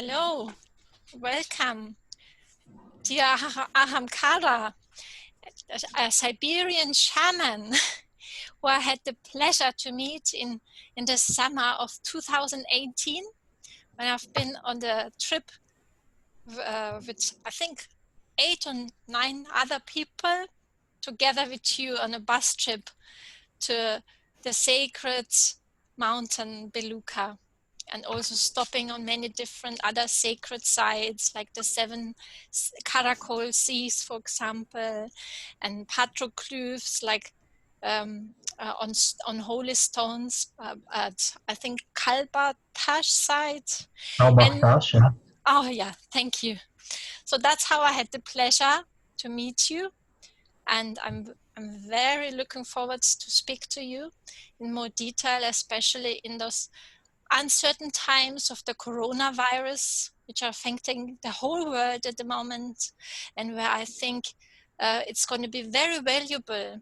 Hello, welcome, dear Ahamkara, a Siberian shaman who I had the pleasure to meet in the summer of 2018 when I've been on the trip with I think 8 or 9 other people together with you on a bus trip to the sacred Mountain Belukha, and also stopping on many different other sacred sites like the 7 Caracol Seas, for example, and patrocluves like on holy stones at I think Kalbatash site. Kalbatash, yeah. Oh yeah, thank you. So that's how I had the pleasure to meet you, and I'm very looking forward to speak to you in more detail, especially in those uncertain times of the coronavirus, which are affecting the whole world at the moment, and where I think it's going to be very valuable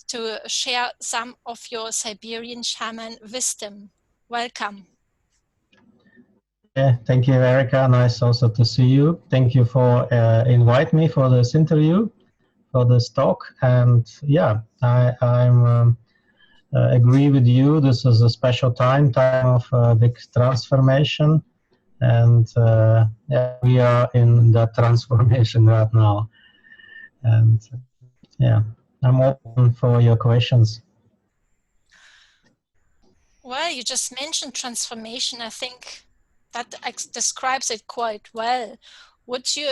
to share some of your Siberian shaman wisdom. Welcome. Yeah, thank you, Erica. Nice also to see you. Thank you for inviting me for this interview, for this talk. And yeah, I'm agree with you. This is a special time of big transformation. And yeah, we are in that transformation right now. And yeah, I'm open for your questions. Well, you just mentioned transformation. I think that describes it quite well. Would you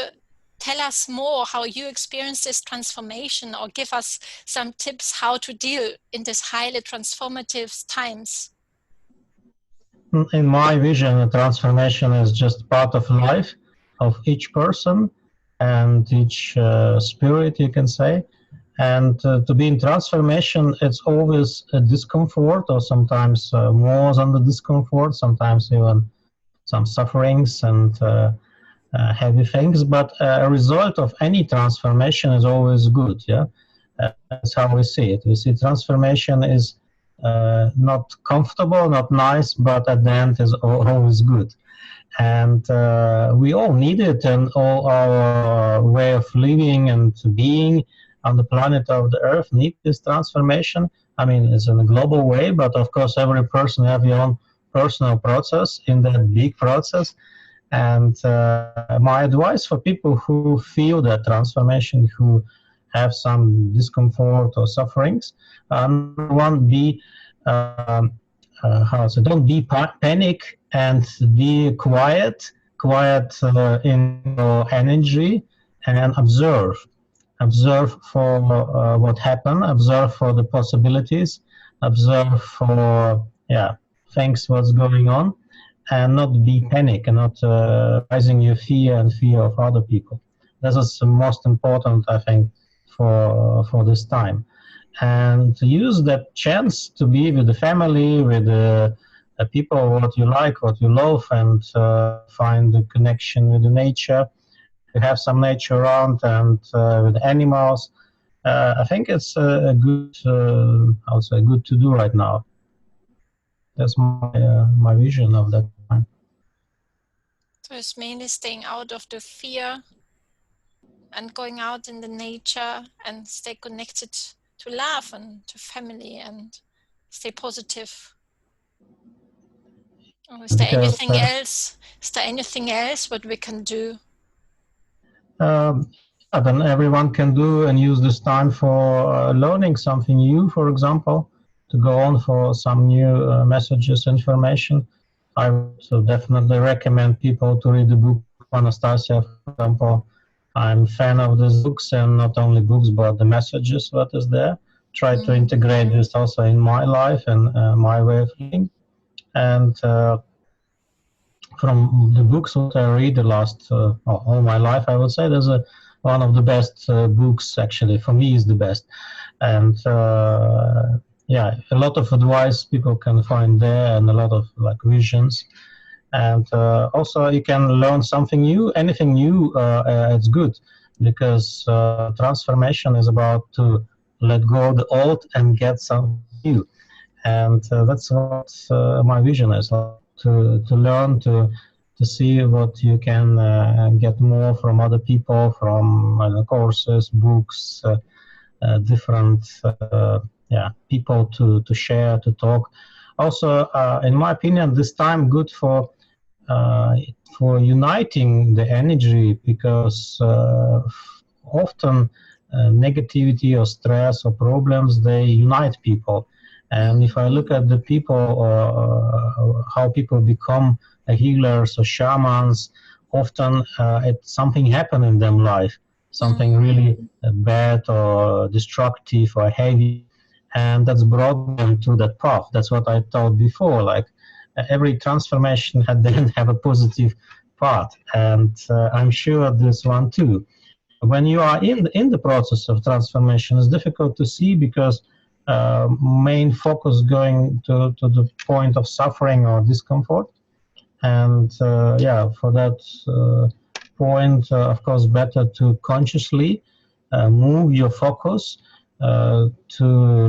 tell us more how you experience this transformation, or give us some tips how to deal in these highly transformative times? In my vision, a transformation is just part of life of each person and each spirit, you can say. And to be in transformation, it's always a discomfort, or sometimes more than the discomfort, sometimes even some sufferings and heavy things. But a result of any transformation is always good. Yeah, that's how we see it. We see transformation is not comfortable, not nice, but at the end is always good. And we all need it, and all our way of living and being on the planet of the Earth need this transformation. I mean, it's in a global way, but of course, every person have your own personal process in that big process. And my advice for people who feel that transformation, who have some discomfort or sufferings, one, be don't be panic, and be quiet in your energy, and observe for what happened, observe for the possibilities, observe for things what's going on, and not be panic, and not rising your fear and fear of other people. This is the most important, I think, for this time. And to use that chance to be with the family, with the people what you like, what you love, and find the connection with the nature, to have some nature around, and with animals. I think it's a good, also good to do right now. That's my vision of that time. So it's mainly staying out of the fear and going out in the nature and stay connected to love and to family and stay positive. Or is there anything else? Is there anything else what we can do? Then everyone can do and use this time for learning something new, for example, to go on for some new messages, information. I would definitely recommend people to read the book Anastasia, for example. I'm a fan of these books, and not only books, but the messages what is there. Try to integrate this also in my life and my way of living. And from the books what I read the last all my life, I would say there's one of the best books, actually, for me is the best. And yeah, a lot of advice people can find there, and a lot of like visions. And also you can learn something new, anything new, it's good, because transformation is about to let go of the old and get something new. And that's what my vision is, to learn to to see what you can get more from other people, from courses, books, different people to share, to talk. Also, in my opinion, this time good for uniting the energy, because often negativity or stress or problems, they unite people. And if I look at the people, how people become healers or shamans, often something happened in them life, something really bad or destructive or heavy, and that's brought them to that path. That's what I told before, like every transformation had then have a positive part, and I'm sure this one too. When you are in the process of transformation, it's difficult to see, because main focus going to the point of suffering or discomfort, and for that point, of course, better to consciously move your focus to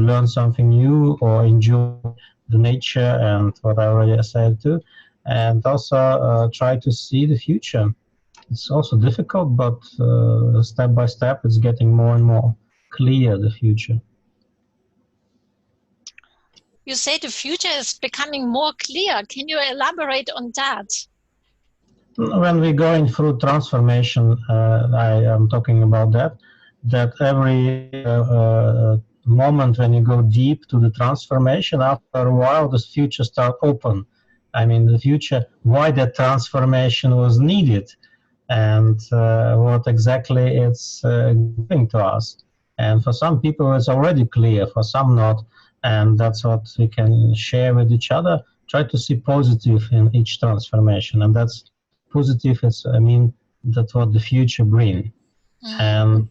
learn something new or enjoy the nature and what I already said too, and also try to see the future. It's also difficult, but step by step, it's getting more and more clear, the future. You say the future is becoming more clear. Can you elaborate on that? When we're going through transformation, I am talking about that every moment when you go deep to the transformation, after a while, the future start open. I mean, the future, why that transformation was needed, and what exactly it's giving to us. And for some people, it's already clear, for some not. And that's what we can share with each other. Try to see positive in each transformation. And that's positive, that's what the future brings. And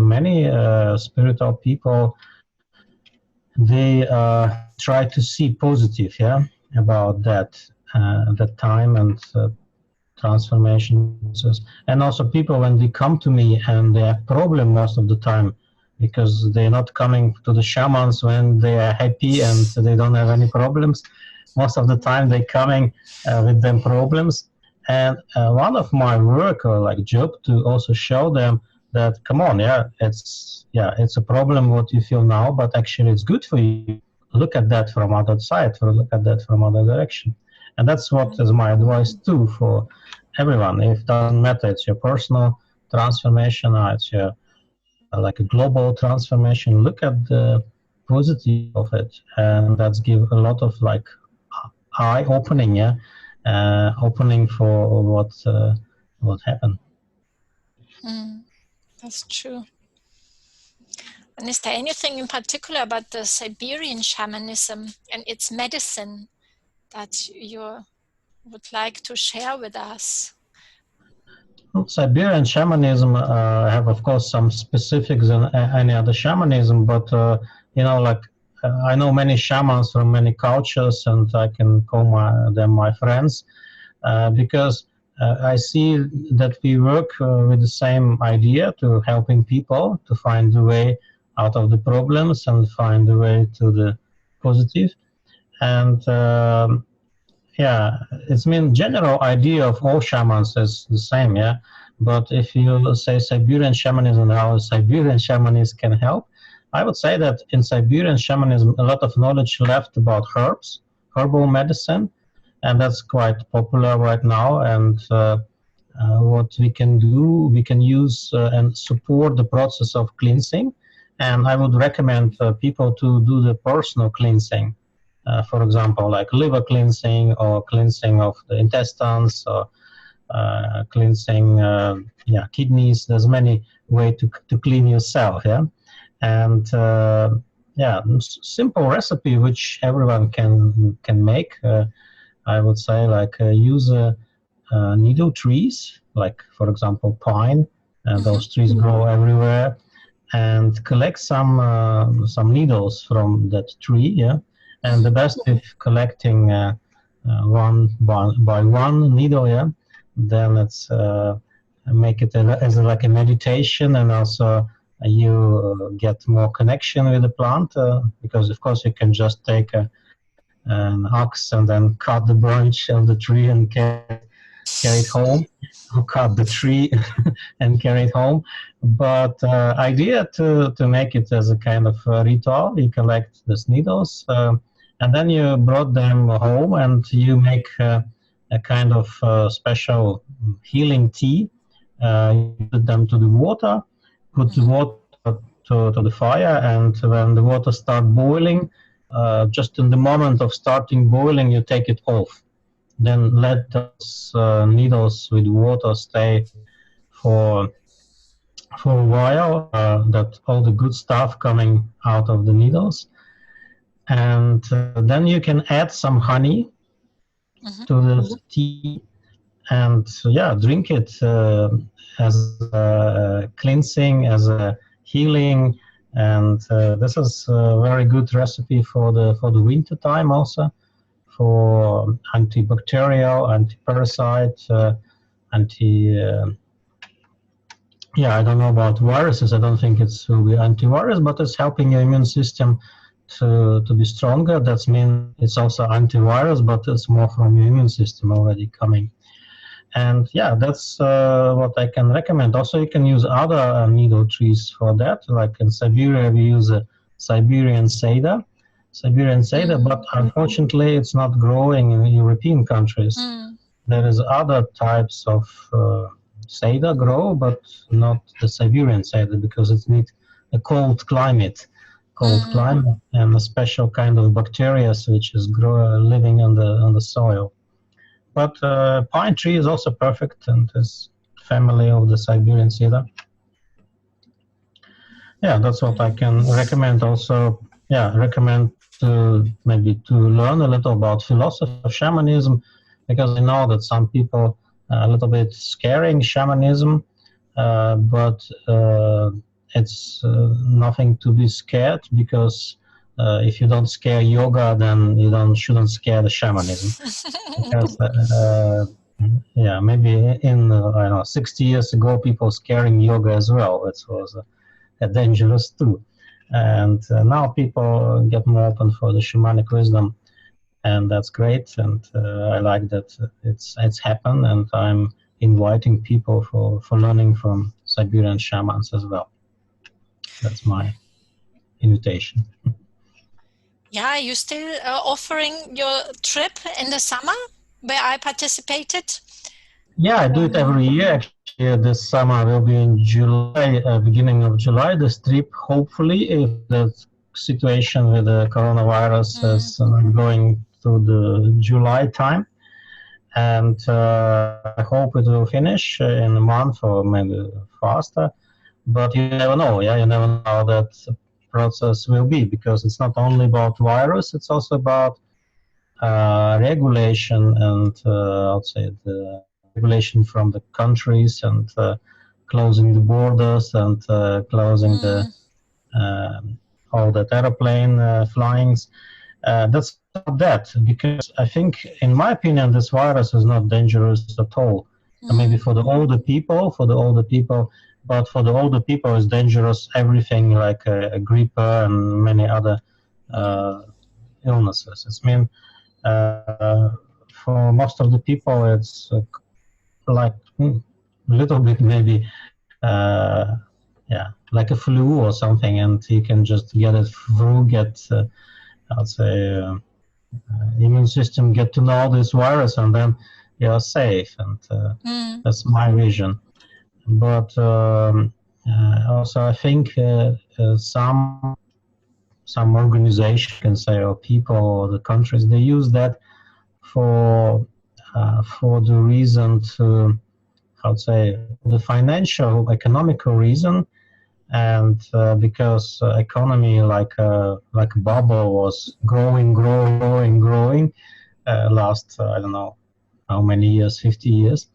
many spiritual people, they try to see positive, about that time and transformation process. And also people, when they come to me and they have problem most of the time, because they're not coming to the shamans when they are happy and they don't have any problems. Most of the time they're coming with them problems. And one of my work, or like job, to also show them that, come on, it's a problem what you feel now, but actually it's good for you. Look at that from other side, or look at that from other direction. And that's what is my advice too for everyone. It doesn't matter, it's your personal transformation, or it's your like a global transformation. Look at the positive of it, and that's give a lot of like eye opening, opening for what happened. That's true. And is there anything in particular about the Siberian shamanism and its medicine that you would like to share with us? Siberian shamanism have, of course, some specifics than any other shamanism, but I know many shamans from many cultures, and I can call them my friends, because I see that we work with the same idea, to helping people to find the way out of the problems and find the way to the positive. And it's general idea of all shamans is the same, But if you say Siberian shamanism, how Siberian shamanists can help, I would say that in Siberian shamanism, a lot of knowledge left about herbs, herbal medicine, and that's quite popular right now. And what we can do, we can use and support the process of cleansing. And I would recommend people to do the personal cleansing. For example, like liver cleansing, or cleansing of the intestines, or cleansing kidneys. There's many ways to clean yourself, and simple recipe which everyone can make. I would say, like use needle trees, like for example pine, and those trees grow everywhere, and collect some needles from that tree, and the best if collecting one by one needle, then it's make it as like a meditation, and also you get more connection with the plant, because of course you can just take an axe and then cut the branch of the tree and carry it carry it home, or cut the tree and carry it home. But idea to make it as a kind of ritual. You collect these needles, and then you brought them home, and you make a kind of special healing tea. You put them to the water, put the water to the fire, and when the water starts boiling, just in the moment of starting boiling, you take it off. Then let those needles with water stay for a while, that all the good stuff coming out of the needles. And then you can add some honey to the tea, and yeah, drink it as a cleansing, as a healing. And this is a very good recipe for the winter time also, for antibacterial, anti-parasite, anti yeah, I don't know about viruses. I don't think it will be antivirus, but it's helping your immune system to be stronger. That means it's also antivirus, but it's more from your immune system already coming. And yeah, that's what I can recommend. Also, you can use other needle trees for that. Like in Siberia, we use a Siberian cedar, but unfortunately, it's not growing in European countries. There is other types of cedar grow, but not the Siberian cedar, because it needs a cold climate, and a special kind of bacteria which is living on the soil. But pine tree is also perfect, and is family of the Siberian cedar. Yeah, that's what I can recommend. Also, yeah, recommend to learn a little about philosophy of shamanism, because I know that some people a little bit scaring shamanism, but it's nothing to be scared, because if you don't scare yoga, then you shouldn't scare the shamanism. Because yeah, maybe in I don't know, 60 years ago, people scaring yoga as well. It was dangerous too, and now people get more open for the shamanic wisdom, and that's great. And I like that it's happened, and I'm inviting people for learning from Siberian shamans as well. That's my invitation. Yeah, you still offering your trip in the summer where I participated? Yeah, I do it every year. Actually, this summer will be in July, beginning of July. This trip, hopefully, if the situation with the coronavirus is going through the July time, and I hope it will finish in a month or maybe faster. But you never know. Yeah, you never know how that process will be, because it's not only about virus; it's also about regulation, and I'll say the regulation from the countries, and closing the borders, and closing the all that airplane flyings. That's not that, because I think, in my opinion, this virus is not dangerous at all. Maybe for the older people, but for the older people, it's dangerous. Everything like a grippe and many other illnesses. It's mean for most of the people, it's like a little bit maybe like a flu or something, and you can just get it through, I'd say immune system get to know this virus, and then you're safe. And that's my vision. But also I think some organization can say, or people, or the countries, they use that for the reason to, how to say, the financial, economical reason, and because economy like a bubble was growing last I don't know how many years, 50 years,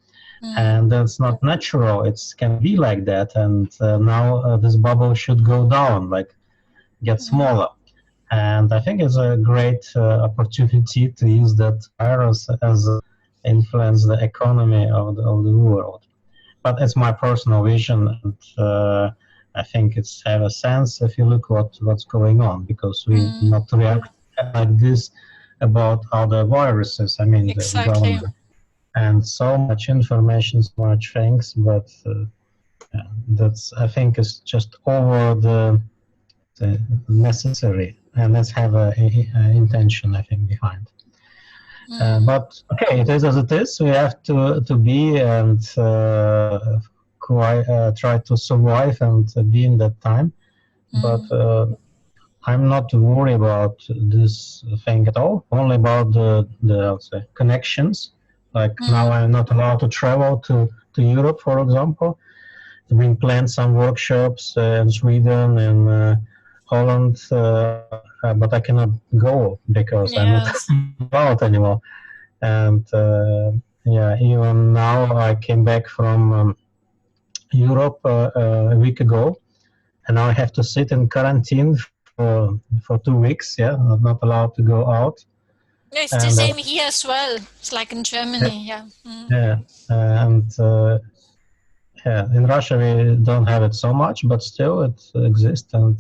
and that's not natural. It can be like that, and now this bubble should go down, like get smaller. And I think it's a great opportunity to use that virus as influence the economy of the world. But it's my personal vision, and I think it's have a sense if you look what's going on, because we not react like this about other viruses. I mean, exactly. and so much information, so much things, but that's, I think, is just over the necessary, and let's have a intention, I think, behind. But okay, it is as it is. We have to be and try to survive and be in that time. But I'm not worried about this thing at all. Only about the let's say, connections. Like now, I'm not allowed to travel to Europe, for example. We planned some workshops in Sweden and Holland, but I cannot go because I'm not allowed anymore. And yeah, even now I came back from Europe a week ago, and now I have to sit in quarantine for 2 weeks. Yeah, I'm not allowed to go out. It's the same here as well. It's like in Germany, yeah. Yeah, and yeah, in Russia we don't have it so much, but still it exists, and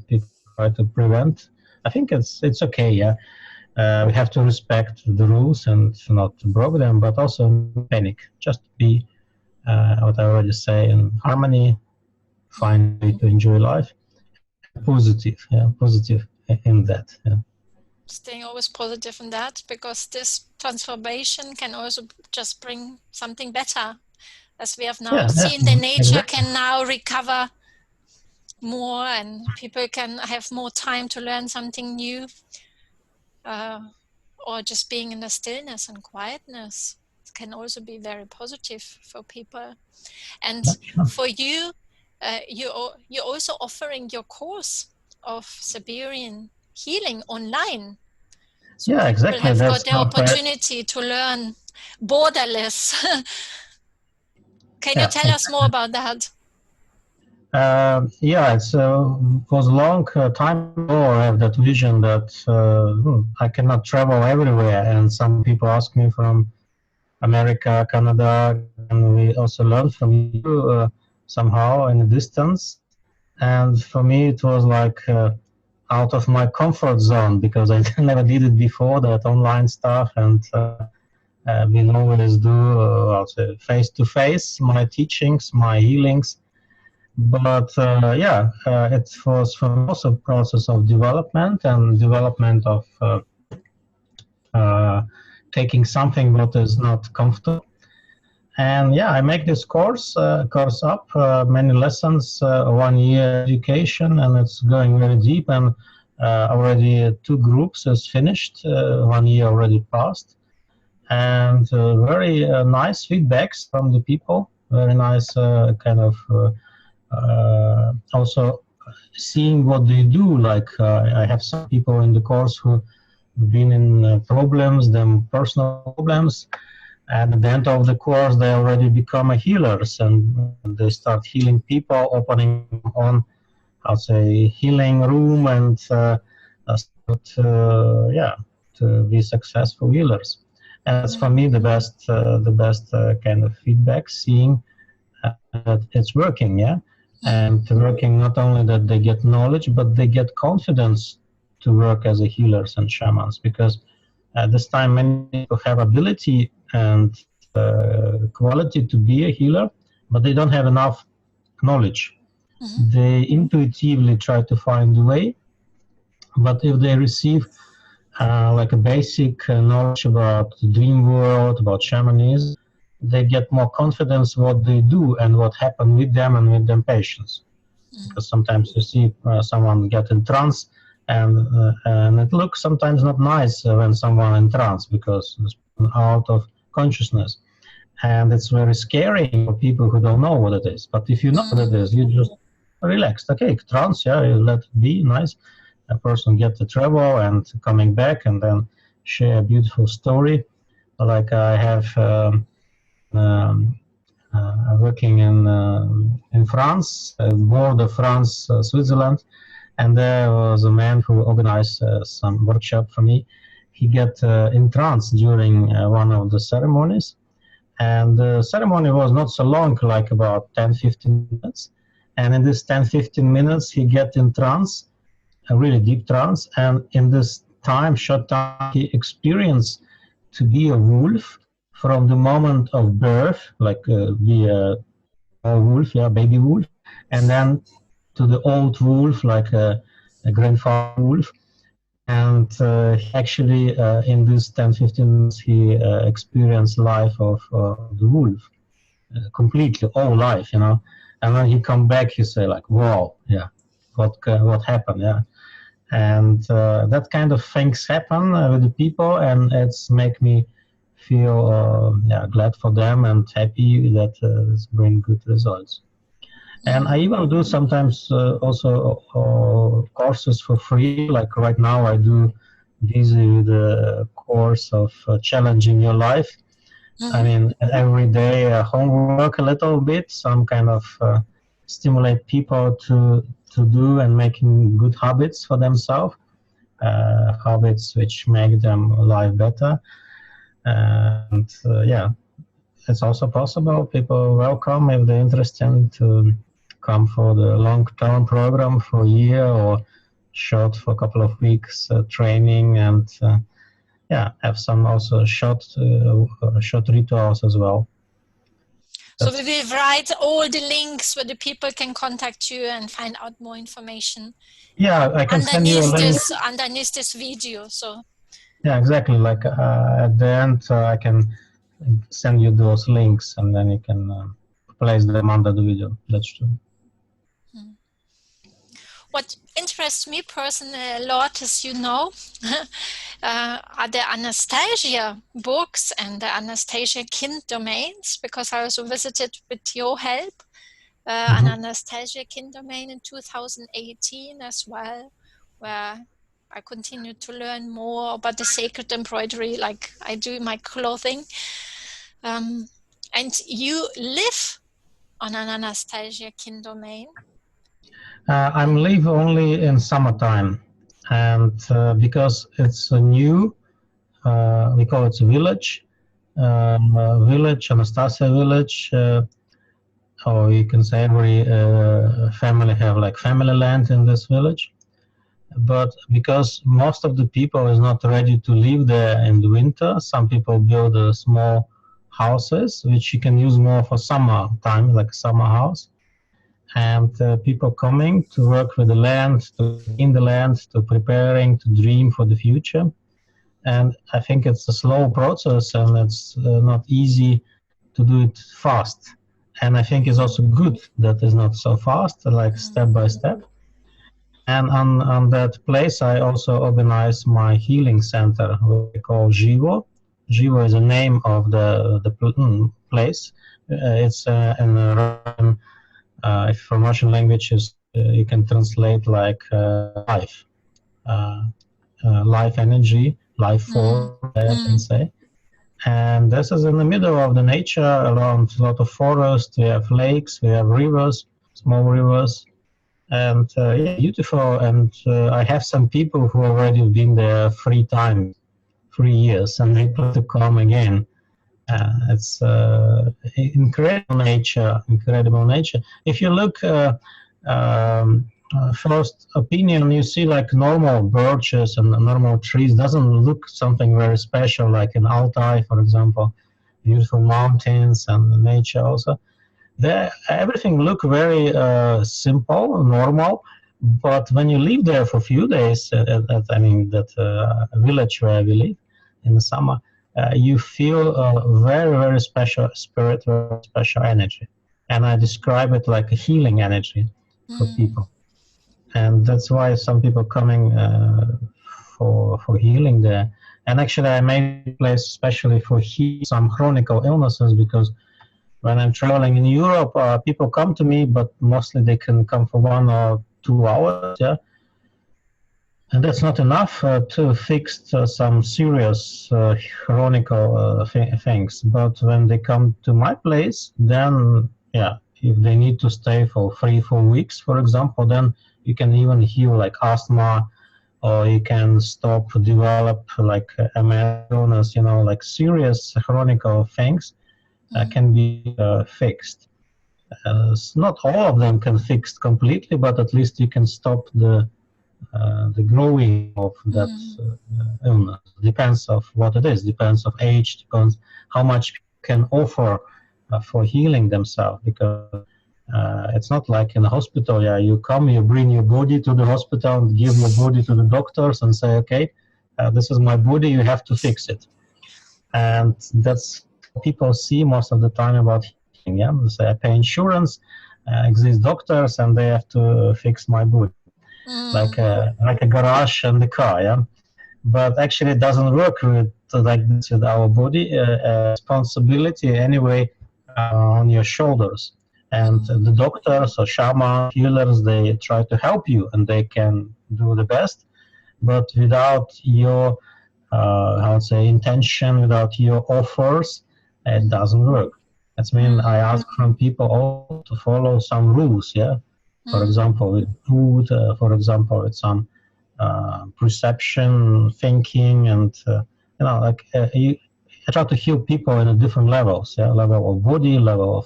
people try to prevent. I think it's okay. Yeah, we have to respect the rules and not break them, but also not panic. Just be what I already say in harmony, find a way to enjoy life. Positive, yeah, positive in that. Yeah. Staying always positive in that, because this transformation can also just bring something better, as we have now seen. The nature can now recover more, and people can have more time to learn something new, or just being in the stillness and quietness can also be very positive for people. And for you, you're also offering your course of Siberian healing online. So yeah, exactly. People have That's got the opportunity to learn borderless. Can you tell us more about that? Yeah, it was a long time ago. I have that vision that I cannot travel everywhere, and some people ask me from America, Canada, and we also learn from you somehow in a distance. And for me, it was like out of my comfort zone because I never did it before, that online stuff, and we always do face to face my teachings, my healings. But yeah, it was for me also a process of development and development of taking something that is not comfortable. And yeah, I make this course up, many lessons, 1 year education, and it's going very deep. And already 2 groups is finished, 1 year already passed, and very nice feedbacks from the people. Very nice kind of also seeing what they do. Like I have some people in the course who have been in problems, them personal problems. And at the end of the course, they already become a healers, and they start healing people, opening on, I'll say, healing room, and start, yeah, to be successful healers. And that's for me the best kind of feedback, seeing that it's working, yeah, and working not only that they get knowledge, but they get confidence to work as a healers and shamans, because at this time many people have ability and quality to be a healer, but they don't have enough knowledge. They intuitively try to find a way, but if they receive like a basic knowledge about the dream world, about shamanism, they get more confidence what they do and what happened with them and with their patients. Because sometimes you see someone get in trance, and it looks sometimes not nice when someone in trance, because it's out of consciousness, and it's very scary for people who don't know what it is. But if you know what it is, you just relaxed. Okay, trance, yeah, you let it be nice. A person get to travel and coming back and then share a beautiful story. Like I have working in France, border France, Switzerland, and there was a man who organized some workshop for me. He got in trance during one of the ceremonies, and the ceremony was not so long, like about 10-15 minutes. And in this 10-15 minutes, he get in trance, a really deep trance, and in this time, short time, he experienced to be a wolf, from the moment of birth, like be a small wolf, yeah, baby wolf, and then to the old wolf, like a grandfather wolf. And he actually, in these 10, 15 months, he experienced life of the wolf, completely, all life, you know. And when he come back, he say like, wow, yeah, what happened, yeah. And that kind of things happen with the people, and it's make me feel yeah, glad for them and happy that it's bring good results. And I even do sometimes also courses for free. Like right now, I do busy with a course of challenging your life. I mean, every day homework a little bit, some kind of stimulate people to do and making good habits for themselves, habits which make them life better. And yeah, it's also possible. People welcome if they're interested to come for the long-term program for a year or short for a couple of weeks training, and yeah, have some also short rituals as well. So we will write all the links where the people can contact you and find out more information. Yeah, I can send you a link. Underneath this video. So yeah, exactly. Like at the end, I can send you those links, and then you can place them under the video. That's true. what interests me personally a lot, as you know, are the Anastasia books and the Anastasia Kind domains, because I also visited with your help an Anastasia Kind domain in 2018 as well, where I continued to learn more about the sacred embroidery like I do my clothing. And you live on an Anastasia Kind domain. I live only in summertime, and because it's a new, we call it a village, Anastasia village, or you can say every family have like family land in this village. But because most of the people is not ready to live there in the winter, some people build small houses which you can use more for summer time, like summer house. And people coming to work with the land, to clean the land, to preparing, to dream for the future. And I think it's a slow process, and it's not easy to do it fast. And I think it's also good that it's not so fast, like step by step. And on that place, I also organize my healing center, what we call Živo. Živo is the name of the place. It's in Russian. If from Russian languages, you can translate like life, life energy, life force, I can say. And this is in the middle of the nature, around a lot of forest. We have lakes, we have rivers, small rivers, and yeah, beautiful. And I have some people who already been there 3 years, and they plan to come again. It's incredible nature, incredible nature. If you look first opinion, you see like normal birches and normal trees. Doesn't look something very special like in Altai, for example, beautiful mountains and nature also. There, everything look very simple, normal. But when you live there for a few days, that village where we live in the summer, you feel a very, very special spirit, very special energy. And I describe it like a healing energy for people. And that's why some people coming for healing there. And actually, I made a place especially for some chronic illnesses, because when I'm traveling in Europe, people come to me, but mostly they can come for 1 or 2 hours, yeah. And that's not enough to fix some serious chronic things. But when they come to my place, then, yeah, if they need to stay for 3-4 weeks, for example, then you can even heal like asthma, or you can stop develop like MS illness, like serious chronic things can be fixed. Not all of them can fix completely, but at least you can stop the the growing of that illness. Depends of what it is, depends of age, depends how much people can offer for healing themselves, because it's not like in a hospital. Yeah, you come, you bring your body to the hospital and give your body to the doctors and say, okay, this is my body, you have to fix it. And that's how people see most of the time about healing. Yeah, they say I pay insurance, exist doctors, and they have to fix my body, like a garage and the car. Yeah, but actually it doesn't work like this with our body. Responsibility anyway on your shoulders, and the doctors or shaman healers, they try to help you and they can do the best, but without your I would say intention, without your offers, it doesn't work. That's mean I ask from people all to follow some rules. Yeah, for example with food, for example with some perception, thinking, and like I try to heal people in a different levels. Yeah, level of body, level of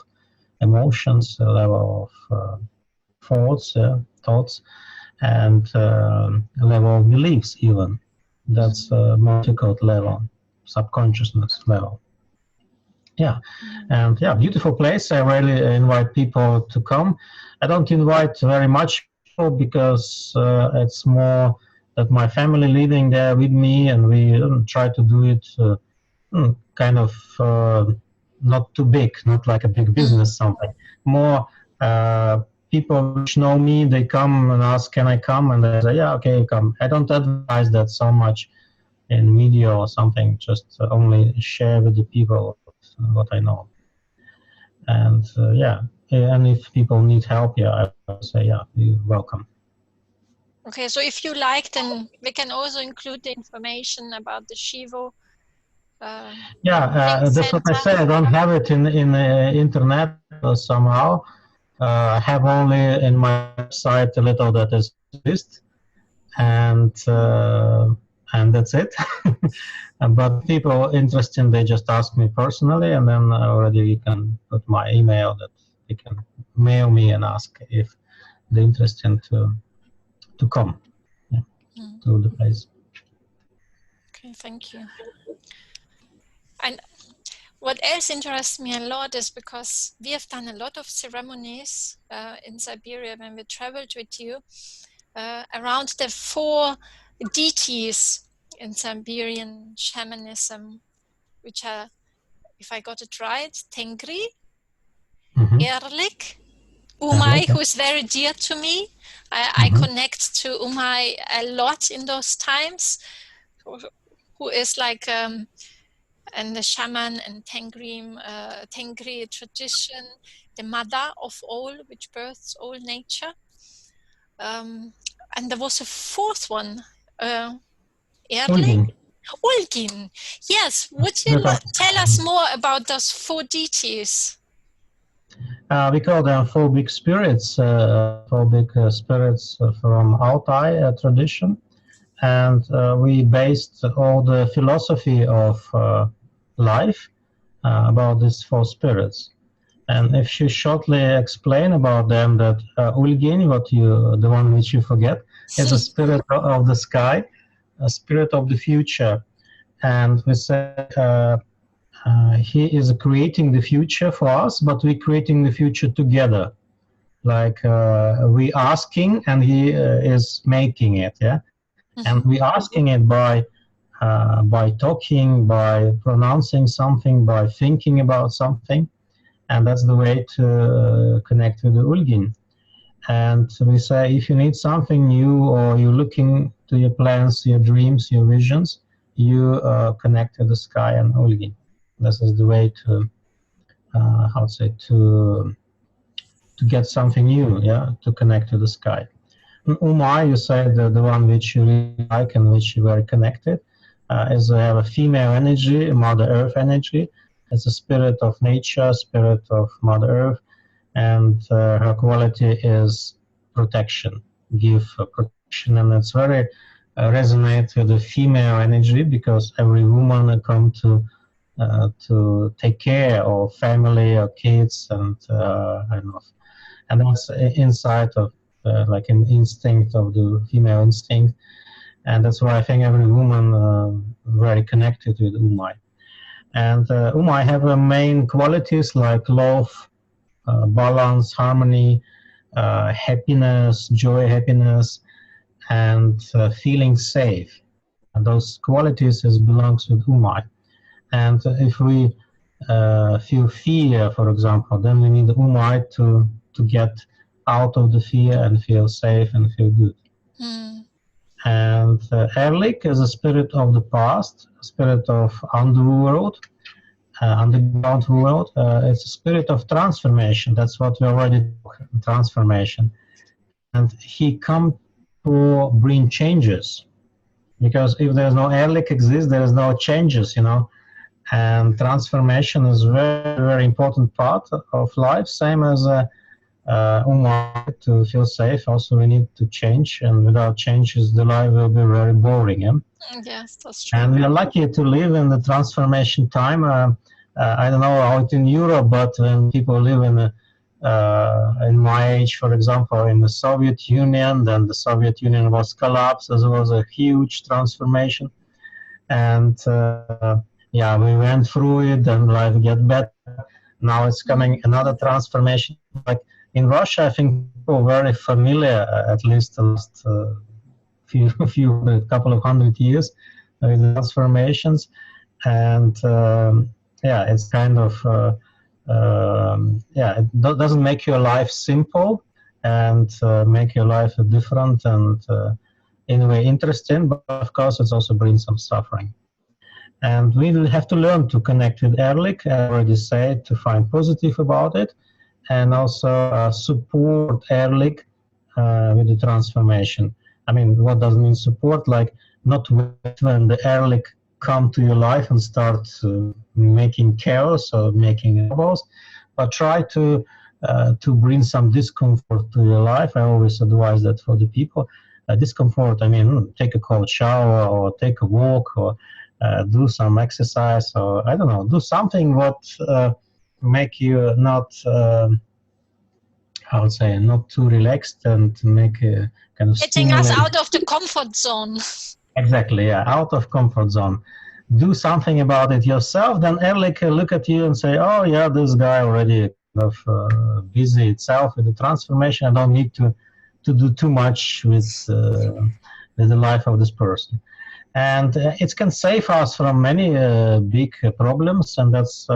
emotions, level of thoughts, and level of beliefs even. That's a more difficult level, subconsciousness level. Yeah, and yeah, beautiful place. I really invite people to come. I don't invite very much people because it's more that my family living there with me, and we try to do it kind of not too big, not like a big business something. More people which know me, they come and ask, can I come? And I say, yeah, okay, come. I don't advertise that so much in media or something, just only share with the people what I know. And yeah, and if people need help, yeah, I would say, yeah, you're welcome. Okay, so if you like, then we can also include the information about the Shivo. Yeah, that's what I say. I don't have it in internet somehow. I have only in my website a little that is exist, and that's it. But people interested, they just ask me personally, and then already you can put my email that they can mail me and ask if they're interested to come to the place. Okay, thank you. And what else interests me a lot is because we have done a lot of ceremonies in Siberia when we traveled with you around the 4 deities in Siberian shamanism, which are, if I got it right, Tengri, Erlik, Umai, who is very dear to me. I connect to Umai a lot in those times, who is like and the shaman and Tengri tradition, the mother of all, which births all nature. And there was a 4th one, Ulgin. Ulgin. Yes, would you tell us more about those 4 deities? We call them 4 big spirits, 4 big spirits from Altai tradition. And we based all the philosophy of life about these 4 spirits. And if you shortly explain about them, that Ulgin, the one which you forget, is a spirit of the sky, a spirit of the future. And we say he is creating the future for us, but we're creating the future together. Like we asking and he is making it, yeah? And we asking it by talking, by pronouncing something, by thinking about something, and that's the way to connect with the Ulgin. And we say, if you need something new or you're looking to your plans, your dreams, your visions, you connect to the sky and Ulgin. This is the way to to get something new, yeah, to connect to the sky. Umai, you said the one which you really like and which you very connected, is have a female energy, Mother Earth energy. It's a spirit of nature, spirit of Mother Earth, and her quality is protection, give protection, and it's very resonate with the female energy, because every woman come to take care of family or kids, and that's inside of like an instinct of the female instinct. And that's why I think every woman very connected with Umai. And Umai have main qualities like love, balance, harmony, happiness, joy, happiness, and feeling safe. And those qualities belongs with Umai. And if we feel fear, for example, then we need Umai to get out of the fear and feel safe and feel good. Mm. And Erlik is a spirit of the past, a spirit of underworld, underground world. It's a spirit of transformation. That's what we already talked, transformation. And he come to bring changes. Because if there's no Erlik exists, there is no changes, you know. And transformation is a very, very important part of life, same as to feel safe. Also, we need to change, and without changes, the life will be very boring. Yeah? Yes, that's true. And we are lucky to live in the transformation time. I don't know how it's in Europe, but when people live in my age, for example, in the Soviet Union, then the Soviet Union was collapsed. There was a huge transformation, and yeah, we went through it, and life get better. Now it's coming another transformation. Like in Russia, I think people are very familiar, at least the last couple of hundred years, with transformations, and yeah, it's kind of yeah, it doesn't make your life simple and make your life different and in a way interesting, but of course it also brings some suffering. And we will have to learn to connect with Erlik, I already said, to find positive about it, and also support Erlik with the transformation. I mean, what does it mean support? Like, not wait when the Erlik come to your life and start making chaos or making troubles, but try to bring some discomfort to your life. I always advise that for the people. Discomfort, I mean, take a cold shower or take a walk or do some exercise, or I don't know, do something what make you not, I would say, not too relaxed and make a kind of getting us stimulate. out of the comfort zone. Exactly, yeah, out of comfort zone. Do something about it yourself, then Erlik look at you and say, oh yeah, this guy already kind of busy itself with the transformation. I don't need to do too much with the life of this person. And it can save us from many big problems, and that's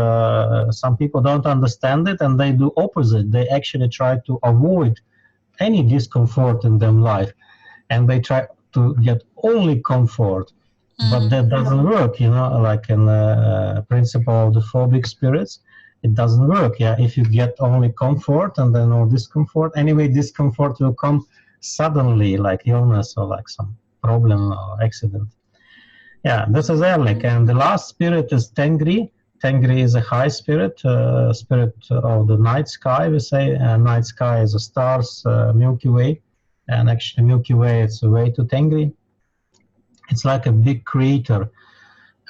some people don't understand it, and they do opposite. They actually try to avoid any discomfort in their life, and they try to get only comfort, but that doesn't work, you know, like in the principle of the four big spirits. It doesn't work. Yeah, if you get only comfort and then no discomfort, anyway, discomfort will come suddenly, like illness or like some problem or accident. Yeah, this is Erlik. And the last spirit is Tengri. Tengri is a high spirit, spirit of the night sky, we say. Night sky is the stars, Milky Way. And actually Milky Way, it's a way to Tengri. It's like a big creator.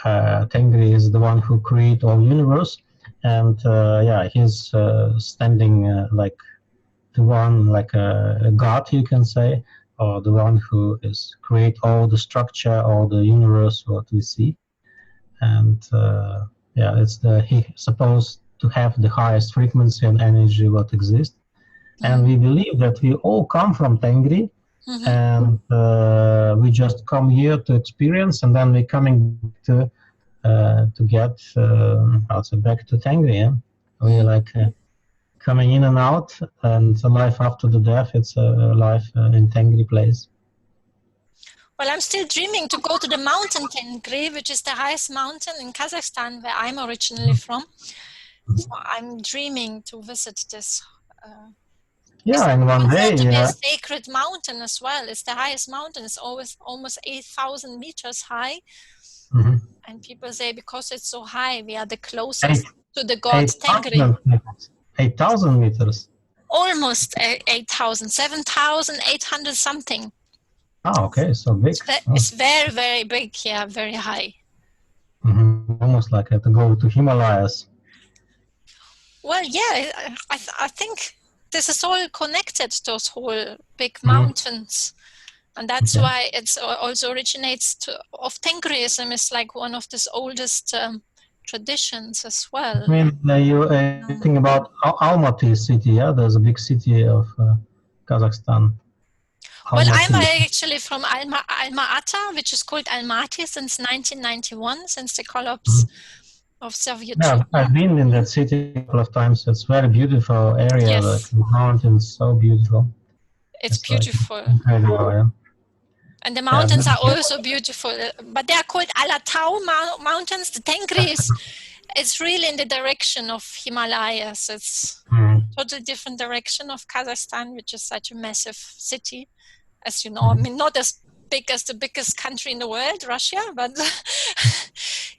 Tengri is the one who created all universe. And yeah, he's standing like the one, like a god, you can say, or the one who is create all the structure, all the universe, what we see. And yeah, it's he supposed to have the highest frequency and energy what exists. And we believe that we all come from Tengri, and we just come here to experience, and then we're coming to get also back to Tengri. Yeah? We're like coming in and out, and the life after the death, it's a life in Tengri place. Well, I'm still dreaming to go to the mountain Tengri, which is the highest mountain in Kazakhstan, where I'm originally from. So I'm dreaming to visit this. Yeah, in one day. It's to be Yeah. a sacred mountain as well. It's the highest mountain. It's almost 8,000 meters high. And people say because it's so high, we are the closest to the god Tengri. 8,000 meters. Almost 8,000, 7,800 something. Oh, okay, so big. It's very, very big, yeah, very high. Almost like to go to Himalayas. Well, yeah, I think this is all connected, those whole big mountains. And that's why it's also originates of Tengriism is like one of the oldest traditions as well. I mean, you think about Almaty city, yeah? There's a big city of Kazakhstan. Well, I'm Almaty. actually from Alma-Ata, which is called Almaty since 1991, since the collapse of Soviet Yeah, Union. I've been in that city a couple of times. It's very beautiful area, like Yes, mountains, so beautiful. it's Like beautiful. incredible, yeah. And the Yeah, mountains are also beautiful, but they are called Mountains. The Tengris is really in the direction of Himalayas. It's totally different direction of Kazakhstan, which is such a massive city, as you know. I mean, not as big as the biggest country in the world, Russia, but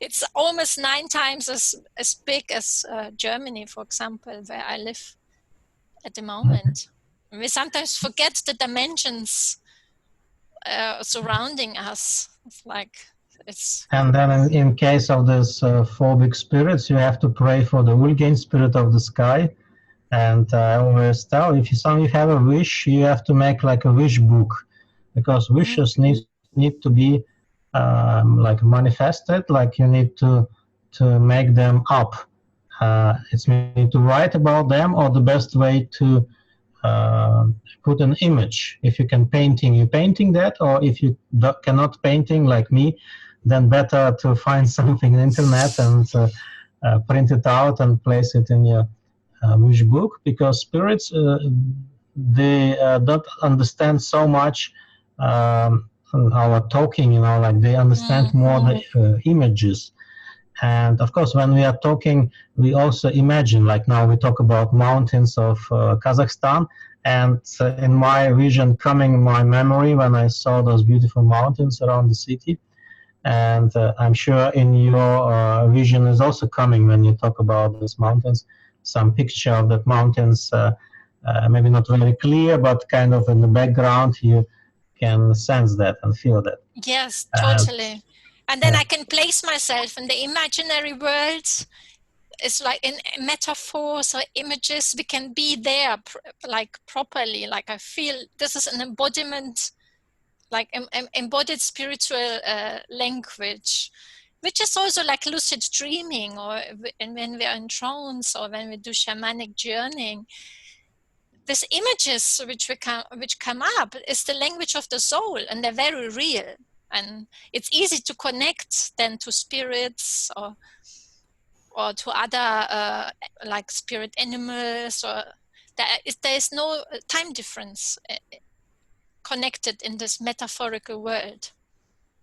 it's almost 9 times as big as Germany, for example, where I live at the moment. We sometimes forget the dimensions surrounding us. And then in case of this phobic spirits, you have to pray for the Ulgain spirit of the sky. And I always tell, if you have a wish, you have to make like a wish book, because wishes need to be like manifested. Like you need to make them up. It's need to write about them, or the best way to put an image. If you can painting, you painting that, or if you cannot painting like me, then better to find something on the internet and print it out and place it in your wish book, because spirits they don't understand so much our talking, like they understand more the images. And of course, when we are talking, we also imagine, like now we talk about mountains of Kazakhstan, and in my vision coming in my memory when I saw those beautiful mountains around the city. And I'm sure in your vision is also coming when you talk about these mountains, some picture of that mountains, maybe not very clear, but kind of in the background, you can sense that and feel that. Yes, totally. And then I can place myself in the imaginary worlds. It's like in metaphors or images, we can be there like properly. Like I feel this is an embodiment, like embodied spiritual language, which is also like lucid dreaming, or when we are in trance, or when we do shamanic journeying. These images which come up is the language of the soul, and they're very real. And it's easy to connect then to spirits or to other like spirit animals, or there is no time difference connected in this metaphorical world.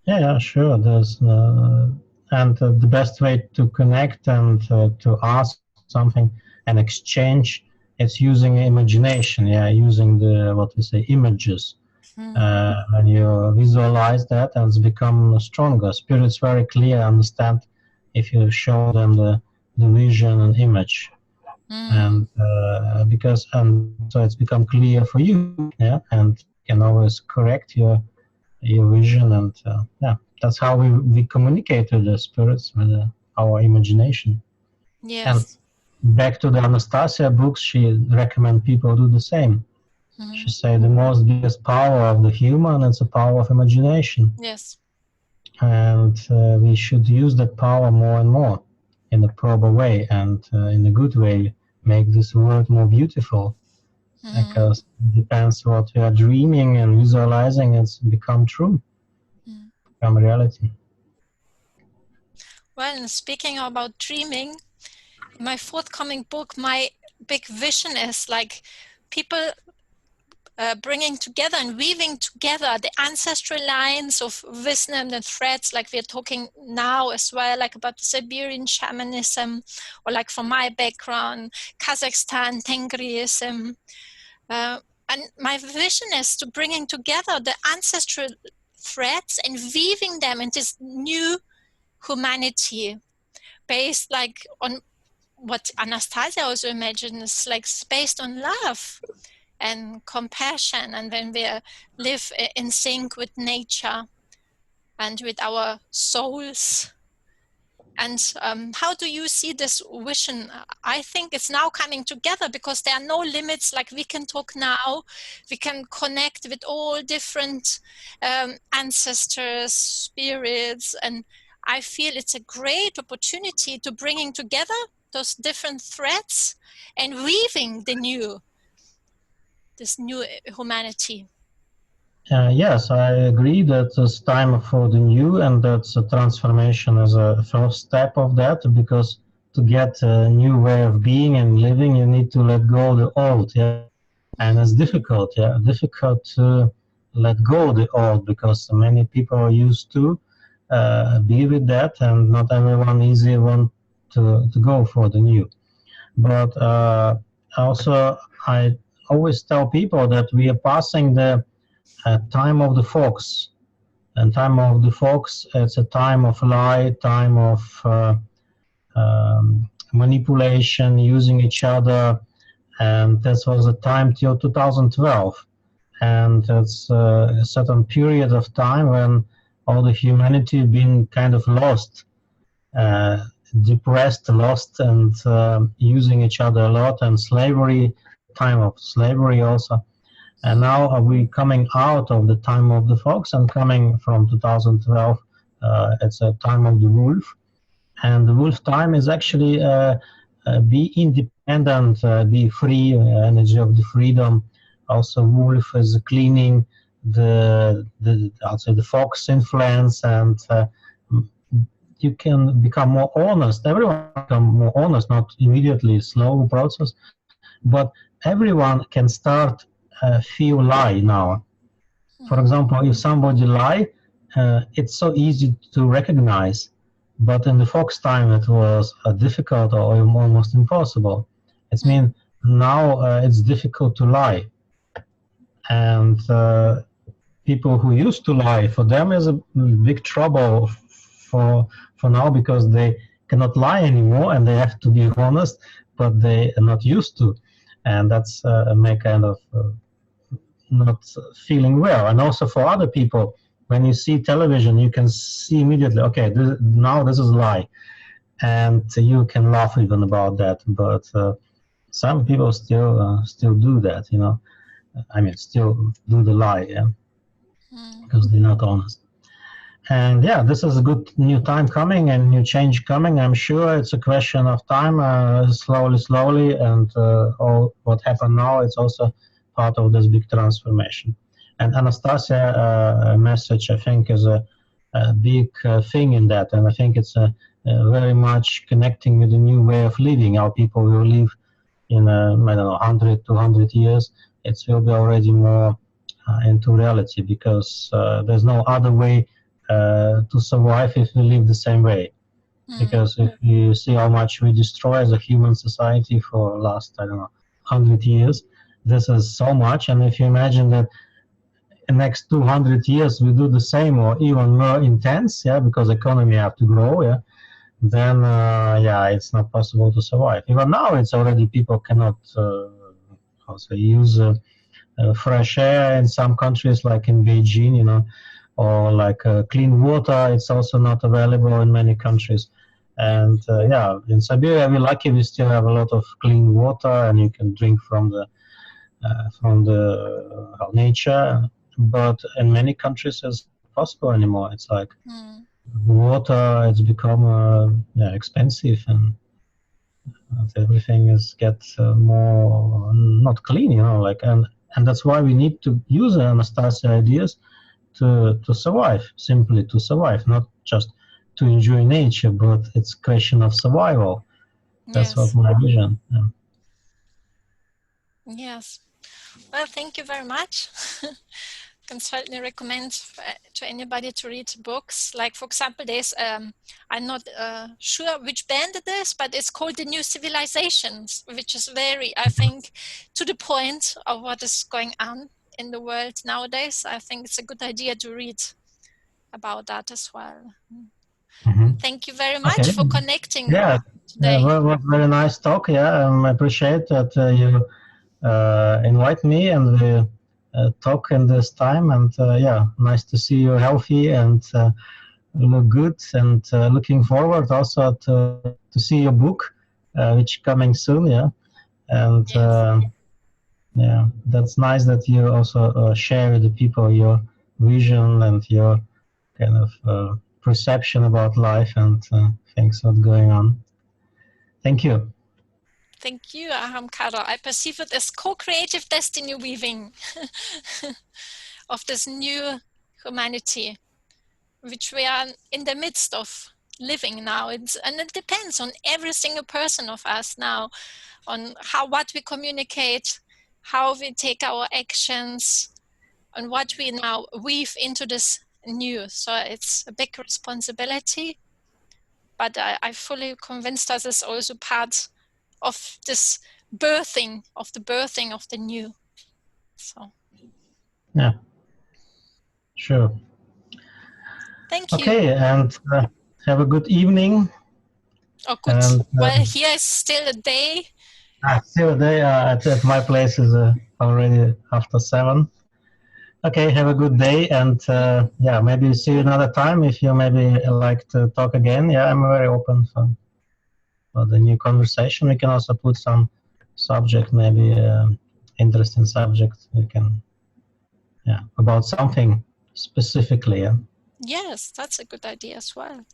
Yeah, sure. There's and the best way to connect and to ask something and exchange, it's using imagination. Yeah, using the what we say images. When you visualize that, and it's become stronger. Spirits very clear understand if you show them the vision and image, and because and so it's become clear for you. Yeah, and you can always correct your vision, and yeah, that's how we communicate with the spirits, with our imagination. Yes. And back to the Anastasia books, she recommend people do the same. She say the most biggest power of the human is the power of imagination. Yes. And we should use that power more and more in a proper way, and in a good way, make this world more beautiful. Because it depends what we are dreaming and visualizing, it's become true, become reality. Well, and speaking about dreaming, in my forthcoming book, my big vision is like people bringing together and weaving together the ancestral lines of wisdom and threads, like we're talking now as well, like about the Siberian Shamanism, or like from my background, Kazakhstan, Tengriism. And my vision is to bringing together the ancestral threads and weaving them into this new humanity based like on what Anastasia also imagines, like based on love and compassion, and when we live in sync with nature and with our souls, And how do you see this vision? I think it's now coming together because there are no limits. Like, we can talk now, we can connect with all different ancestors, spirits, and I feel it's a great opportunity to bringing together those different threads and weaving this new humanity. Yes, I agree that it's time for the new, and that's a transformation as a first step of that, because to get a new way of being and living, you need to let go of the old, yeah. And it's difficult, yeah, difficult to let go of the old, because many people are used to be with that, and not everyone easily want to go for the new. But also, I always tell people that we are passing the time of the fox. And time of the fox, it's a time of lie, time of manipulation, using each other, and this was a time till 2012. And it's a certain period of time when all the humanity been kind of lost, depressed, lost, and using each other a lot, and slavery, time of slavery also. And now are we coming out of the time of the fox and coming from 2012? It's a time of the wolf, and the wolf time is actually be independent, be free, energy of the freedom. Also, wolf is cleaning I'll say the fox influence, and you can become more honest. Everyone become more honest, not immediately, slow process, but everyone can start feel lie now. For example, if somebody lie, it's so easy to recognize, but in the fox time it was difficult or almost impossible. It means now it's difficult to lie, and people who used to lie, for them is a big trouble for now, because they cannot lie anymore and they have to be honest, but they are not used to, and that's make kind of not feeling well. And also for other people, when you see television, you can see immediately, okay, now this is a lie, and you can laugh even about that. But some people still do that, you know. I mean, still do the lie, yeah, because they're not honest. And yeah, this is a good new time coming and new change coming. I'm sure it's a question of time, slowly, and all what happened now, it's also part of this big transformation. And Anastasia message, I think, is a big thing in that, and I think it's very much connecting with the new way of living. How people will live in, I don't know, 100, 200 years. It will be already more into reality, because there's no other way to survive if we live the same way. Because if you see how much we destroy as a human society for last, I don't know, 100 years, this is so much. And if you imagine that in the next 200 years we do the same or even more intense, yeah, because economy have to grow, yeah, then yeah, it's not possible to survive. Even now, it's already people cannot also use fresh air in some countries, like in Beijing, you know, or like clean water. It's also not available in many countries. And yeah, in Siberia, we're lucky, we still have a lot of clean water, and you can drink from the nature. But in many countries, it's not possible anymore. It's like water, it's become yeah, expensive, and everything is gets more not clean, you know, like, and that's why we need to use Anastasia ideas to survive, simply to survive, not just to enjoy nature, but it's a question of survival. That's what my vision. Yeah. Yes. Well, thank you very much. Can certainly recommend to anybody to read books. Like, for example, there's I'm not sure which band it is, but it's called The New Civilizations, which is very, I think, to the point of what is going on in the world nowadays. I think it's a good idea to read about that as well. Thank you very much for connecting today. Well, very nice talk. Yeah, I appreciate that you invite me and we talk in this time. And yeah, nice to see you healthy and look good, and looking forward also to see your book, which coming soon. Yeah, and Yes. yeah, that's nice that you also share with the people your vision and your kind of perception about life and things what's going on. Thank you. Thank you, Ahamkara. I perceive it as co-creative destiny weaving of this new humanity, which we are in the midst of living now. And it depends on every single person of us now, on what we communicate, how we take our actions, and what we now weave into this new. So it's a big responsibility, but I fully convinced us it's also part of this birthing of the new. So Yeah, sure. thank you. Okay, and have a good evening. Oh, good. And Well, here is still a day. still day at my place is already after 7. Okay, have a good day, and yeah, maybe see you another time if you maybe like to talk again. Yeah, I'm very open for the new conversation. We can also put some subject, maybe interesting subject. We can, yeah, about something specifically. Yeah. Yes, that's a good idea as well.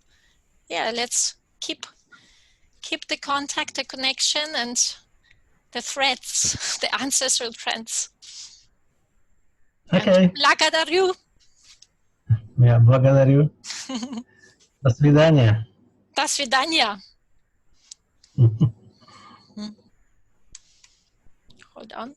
Yeah, let's keep the contact, the connection, and the threads, the ancestral threads. And Okay. благодарю. Я благодарю. До свидания. До свидания. Hold on.